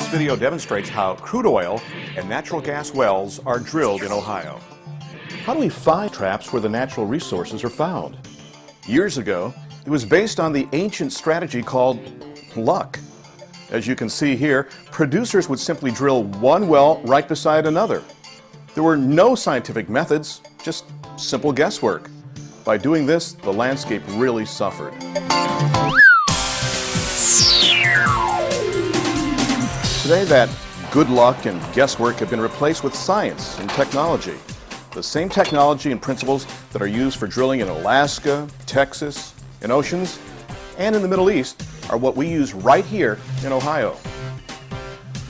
This video demonstrates how crude oil and natural gas wells are drilled in Ohio. How do we find traps where the natural resources are found? Years ago, it was based on the ancient strategy called luck. As you can see here, producers would simply drill one well right beside another. There were no scientific methods, just simple guesswork. By doing this, the landscape really suffered. Today, that good luck and guesswork have been replaced with science and technology. The same technology and principles that are used for drilling in Alaska, Texas, and oceans, and in the Middle East are what we use right here in Ohio.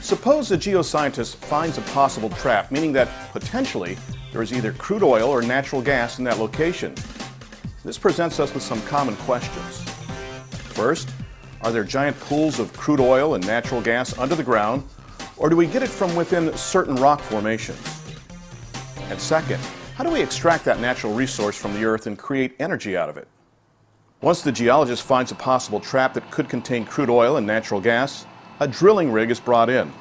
Suppose a geoscientist finds a possible trap, meaning that potentially there is either crude oil or natural gas in that location. This presents us with some common questions. First, are there giant pools of crude oil and natural gas under the ground, or do we get it from within certain rock formations? And second, how do we extract that natural resource from the earth and create energy out of it? Once the geologist finds a possible trap that could contain crude oil and natural gas, a drilling rig is brought in.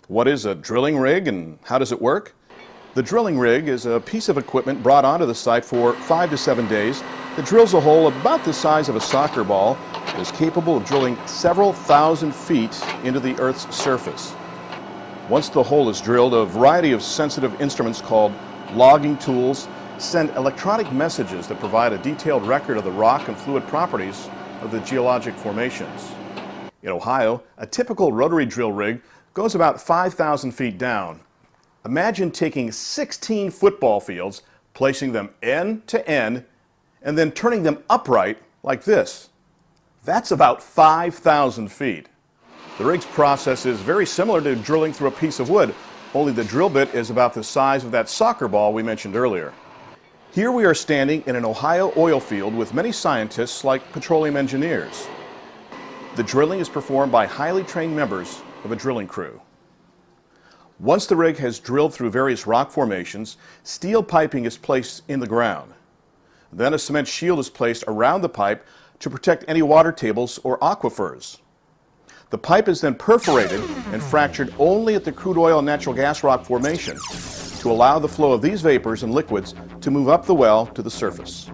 What is a drilling rig and how does it work? The drilling rig is a piece of equipment brought onto the site for 5 to 7 days that drills a hole about the size of a soccer ball and is capable of drilling several thousand feet into the Earth's surface. Once the hole is drilled, a variety of sensitive instruments called logging tools send electronic messages that provide a detailed record of the rock and fluid properties of the geologic formations. In Ohio, a typical rotary drill rig goes about 5,000 feet down. Imagine taking 16 football fields, placing them end to end, and then turning them upright like this. That's about 5,000 feet. The rig's process is very similar to drilling through a piece of wood, only the drill bit is about the size of that soccer ball we mentioned earlier. Here we are standing in an Ohio oil field with many scientists like petroleum engineers. The drilling is performed by highly trained members of a drilling crew. Once the rig has drilled through various rock formations, steel piping is placed in the ground. Then a cement shield is placed around the pipe to protect any water tables or aquifers. The pipe is then perforated and fractured only at the crude oil and natural gas rock formation to allow the flow of these vapors and liquids to move up the well to the surface.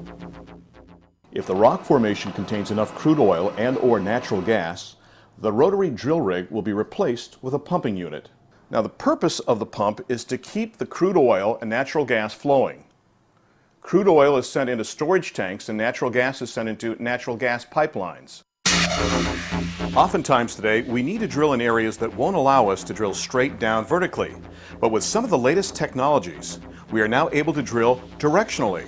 If the rock formation contains enough crude oil and/or natural gas, the rotary drill rig will be replaced with a pumping unit. Now, the purpose of the pump is to keep the crude oil and natural gas flowing. Crude oil is sent into storage tanks and natural gas is sent into natural gas pipelines. Oftentimes today, we need to drill in areas that won't allow us to drill straight down vertically. But with some of the latest technologies, we are now able to drill directionally.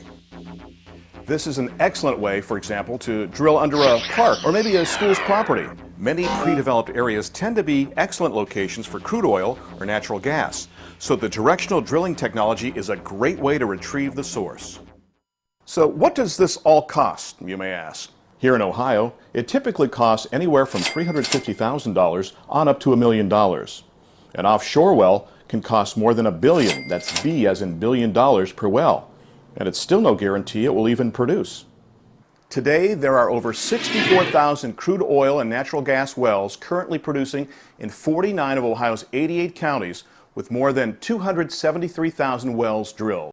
This is an excellent way, for example, to drill under a park or maybe a school's property. Many pre-developed areas tend to be excellent locations for crude oil or natural gas, so the directional drilling technology is a great way to retrieve the source. So what does this all cost, you may ask? Here in Ohio, it typically costs anywhere from $350,000 on up to $1 million. An offshore well can cost more than $1 billion, that's B as in $1 billion per well, and it's still no guarantee it will even produce. Today, there are over 64,000 crude oil and natural gas wells currently producing in 49 of Ohio's 88 counties with more than 273,000 wells drilled.